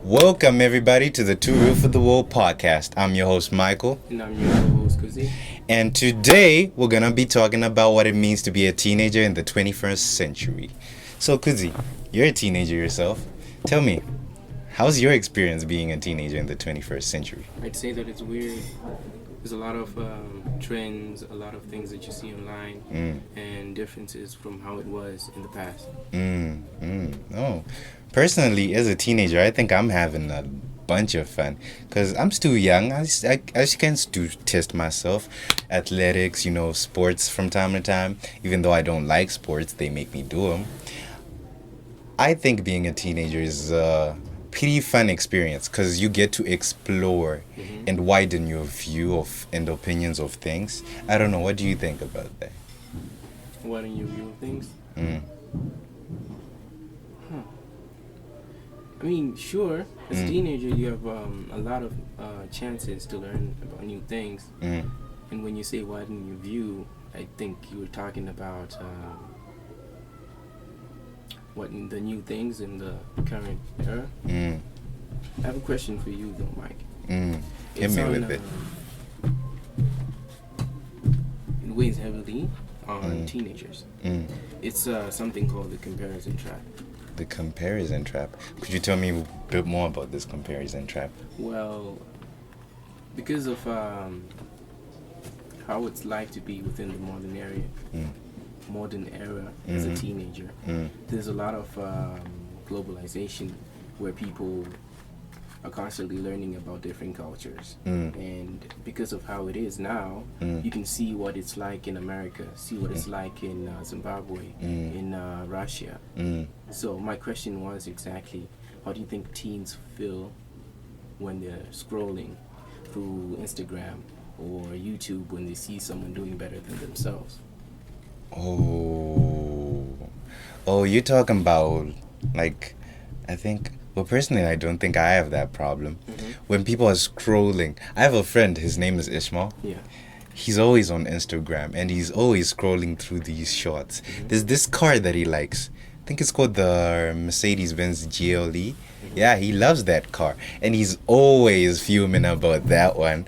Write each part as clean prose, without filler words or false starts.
Welcome, everybody, to the Two Real for the World podcast. I'm your host, Michael. And I'm your co-host, Kudzi. And today, we're going to be talking about what it means to be a teenager in the 21st century. So, Kudzi, you're a teenager yourself. Tell me, how's your experience being a teenager in the 21st century? I'd say that it's weird. There's a lot of trends, a lot of things that you see online, and differences from how it was in the past. Oh, personally, as a teenager, I think I'm having a bunch of fun because I'm still young. I can still test myself. Athletics, sports from time to time. Even though I don't like sports, they make me do them. I think being a teenager is a pretty fun experience because you get to explore and widen your view of and opinions of things. I don't know. What do you think about that? Widen your view of things? I mean, sure, as a teenager, you have a lot of chances to learn about new things. And when you say widen your view, I think you were talking about the new things in the current era. I have a question for you, though, Mike. Hit me with it. It weighs heavily on teenagers. It's something called the comparison trap. The comparison trap. Could you tell me a bit more about this comparison trap? Well, because of how it's like to be within the modern era as a teenager, there's a lot of globalization where people are constantly learning about different cultures. And because of how it is now, you can see what it's like in America, see what it's like in Zimbabwe, in Russia. So my question was exactly, how do you think teens feel when they're scrolling through Instagram or YouTube when they see someone doing better than themselves? Oh, you're talking about, personally, I don't think I have that problem. When people are scrolling, I have a friend, his name is Ishmael. Yeah. He's always on Instagram, and he's always scrolling through these shorts. There's this car that he likes. I think it's called the Mercedes-Benz GLE. Yeah, he loves that car, and he's always fuming about that one.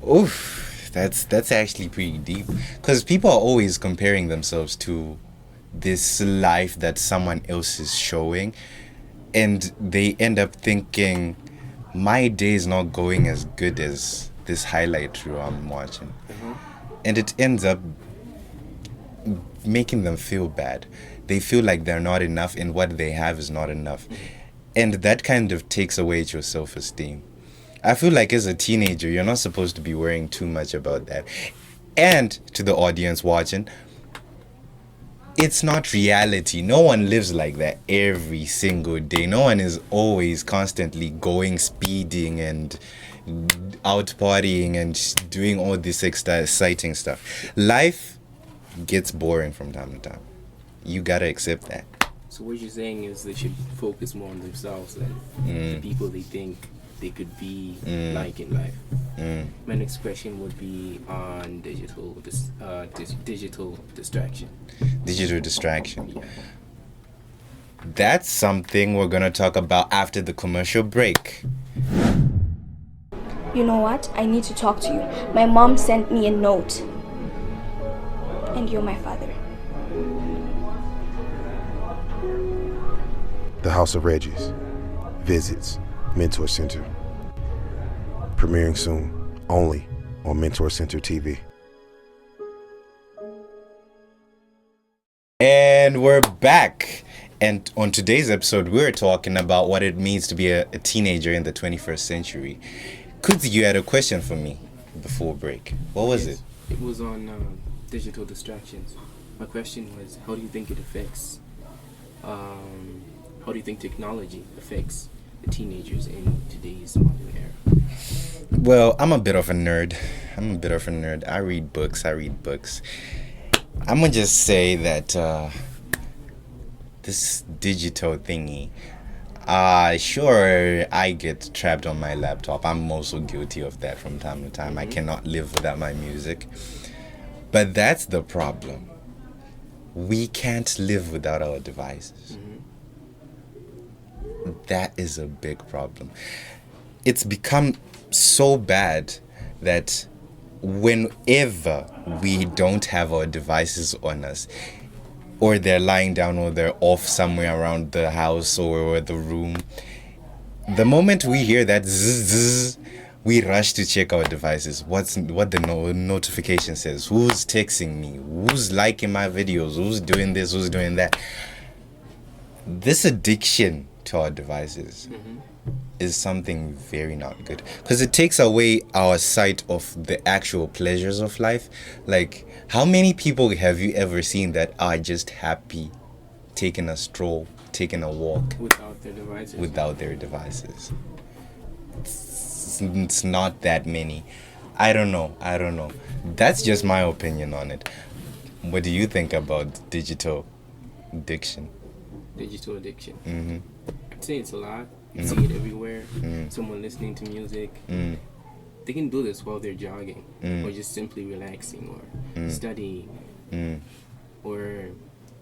Oof, that's actually pretty deep, because people are always comparing themselves to this life that someone else is showing, and they end up thinking, my day is not going as good as this highlight reel I'm watching. And it ends up making them feel bad. They feel like they're not enough, and what they have is not enough. And that kind of takes away your self-esteem. I feel like as a teenager, you're not supposed to be worrying too much about that. And to the audience watching, it's not reality. No one lives like that every single day. No one is always constantly going, speeding, and out partying and doing all this exciting stuff. Life gets boring from time to time. You gotta accept that. So what you're saying is they should focus more on themselves than the people they think they could be like in life. My next question would be on digital distraction. Digital distraction. Yeah. That's something we're gonna talk about after the commercial break. You know what? I need to talk to you. My mom sent me a note. And you're my father. The House of Reggie's Visits Mentor Center. Premiering soon, only on Mentor Center TV. And we're back. And on today's episode, we're talking about what it means to be a teenager in the 21st century. Kudzi, you had a question for me before break. What was it? It was on digital distractions. My question was, how do you think it affects, how do you think technology affects the teenagers in today's modern era? Well, I'm a bit of a nerd. I read books. I'm going to just say that this digital thingy, sure, I get trapped on my laptop. I'm also guilty of that from time to time. I cannot live without my music. But that's the problem. We can't live without our devices. That is a big problem. It's become so bad that whenever we don't have our devices on us, or they're lying down, or they're off somewhere around the house or the room, the moment we hear that zzz, we rush to check our devices. What the notification says? Who's texting me? Who's liking my videos? Who's doing this? Who's doing that? This addiction to our devices is something very not good, because it takes away our sight of the actual pleasures of life. Like, how many people have you ever seen that are just happy taking a stroll, taking a walk without their devices? It's not that many. I don't know. That's just my opinion on it. What do you think about digital addiction? I'd say it's a lot. You see it everywhere. Someone listening to music. They can do this while they're jogging, or just simply relaxing, or studying, or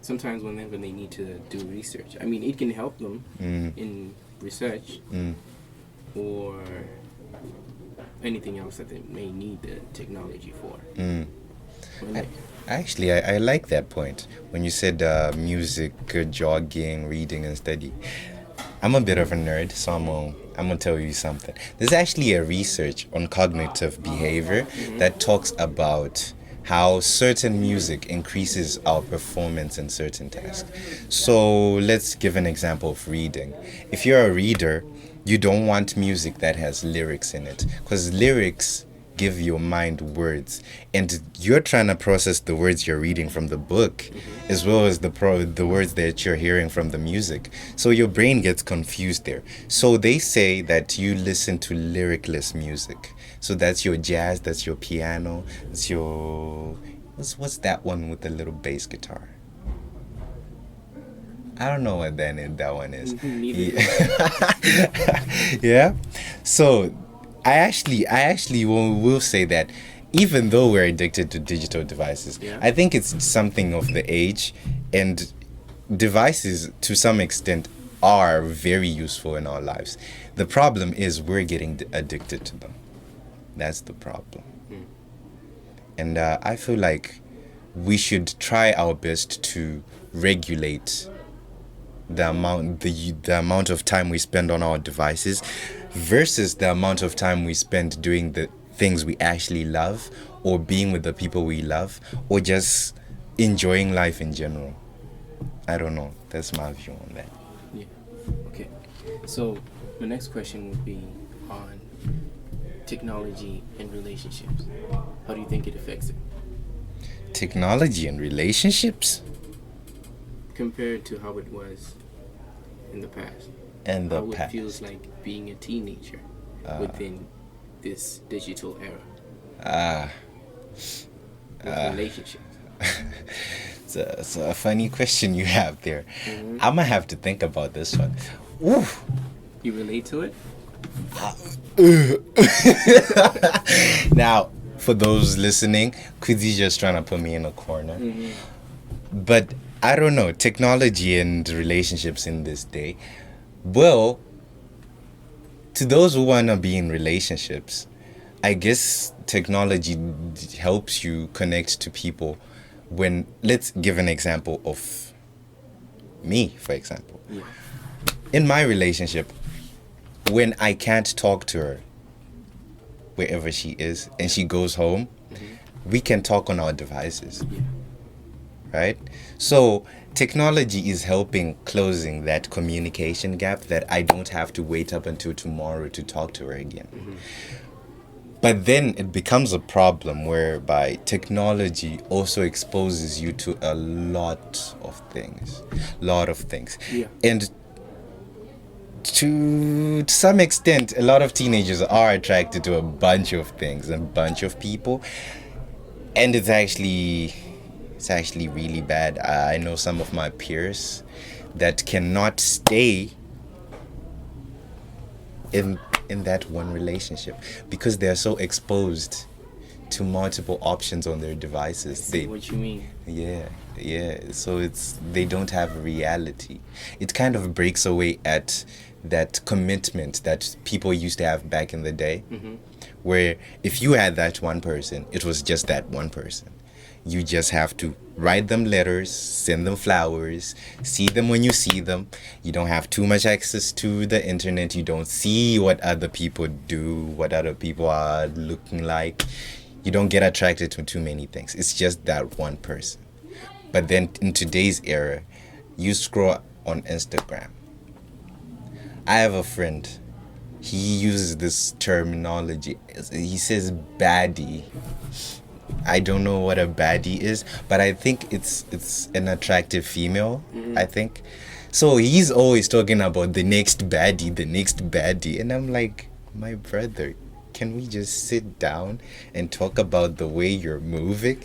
sometimes whenever they need to do research. I mean, it can help them in research, or anything else that they may need the technology for. I like that point when you said music, jogging, reading, and study. I'm a bit of a nerd, so I'm gonna tell you something. There's actually a research on cognitive behavior that talks about how certain music increases our performance in certain tasks. So let's give an example of reading. If you're a reader, you don't want music that has lyrics in it, because lyrics give your mind words, and you're trying to process the words you're reading from the book as well as the words that you're hearing from the music, so your brain gets confused there. So they say that you listen to lyricless music. So that's your jazz, that's your piano, that's your what's that one with the little bass guitar? I don't know what that one is. Yeah. So I actually will say that even though we're addicted to digital devices, I think it's something of the age, and devices to some extent are very useful in our lives. The problem is we're getting addicted to them. That's the problem. And I feel like we should try our best to regulate the amount of time we spend on our devices versus the amount of time we spend doing the things we actually love, or being with the people we love, or just enjoying life in general. I don't know. That's my view on that. Yeah. Okay. So the next question would be on technology and relationships. How do you think it affects it? Technology and relationships? Compared to how it was in the past. How it feels like being a teenager within this digital era. With relationships. It's a funny question you have there. I'm gonna have to think about this one. Ooh. You relate to it? Now, for those listening, Kudzi just trying to put me in a corner. But I don't know, technology and relationships in this day. Well, to those who want to be in relationships, I guess technology helps you connect to people. When, let's give an example of me, for example. In my relationship, when I can't talk to her wherever she is and she goes home, we can talk on our devices. Right? So technology is helping closing that communication gap, that I don't have to wait up until tomorrow to talk to her again. But then it becomes a problem whereby technology also exposes you to a lot of things. And to some extent, a lot of teenagers are attracted to a bunch of things, a bunch of people. And it's actually really bad. I know some of my peers that cannot stay in that one relationship because they're so exposed to multiple options on their devices. I see what you mean. Yeah. So they don't have a reality. It kind of breaks away at that commitment that people used to have back in the day, where if you had that one person, it was just that one person. You just have to write them letters, send them flowers, see them when you see them. You don't have too much access to the internet. You don't see what other people do, what other people are looking like. You don't get attracted to too many things. It's just that one person. But then in today's era, you scroll on Instagram. I have a friend. He uses this terminology. He says baddie. I don't know what a baddie is, but I think it's an attractive female, I think. So he's always talking about the next baddie. And I'm like, my brother, can we just sit down and talk about the way you're moving?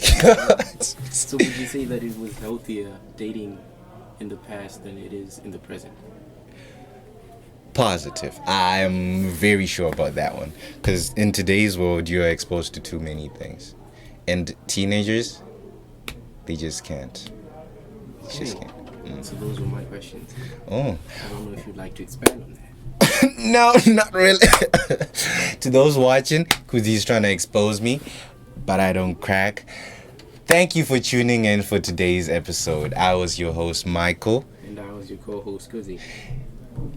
So would you say that it was healthier dating in the past than it is in the present? Positive. I'm very sure about that one. Because in today's world, you're exposed to too many things. And teenagers, they just can't. They just can't. So those were my questions. Oh. I don't know if you'd like to expand on that. No, not really. To those watching, Kudzi's trying to expose me, but I don't crack. Thank you for tuning in for today's episode. I was your host, Michael. And I was your co-host, Kudzi.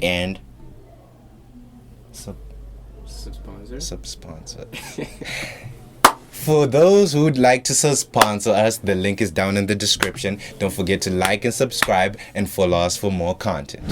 And Sub-sponsor. For those who would like to sponsor us, the link is down in the description. Don't forget to like and subscribe and follow us for more content.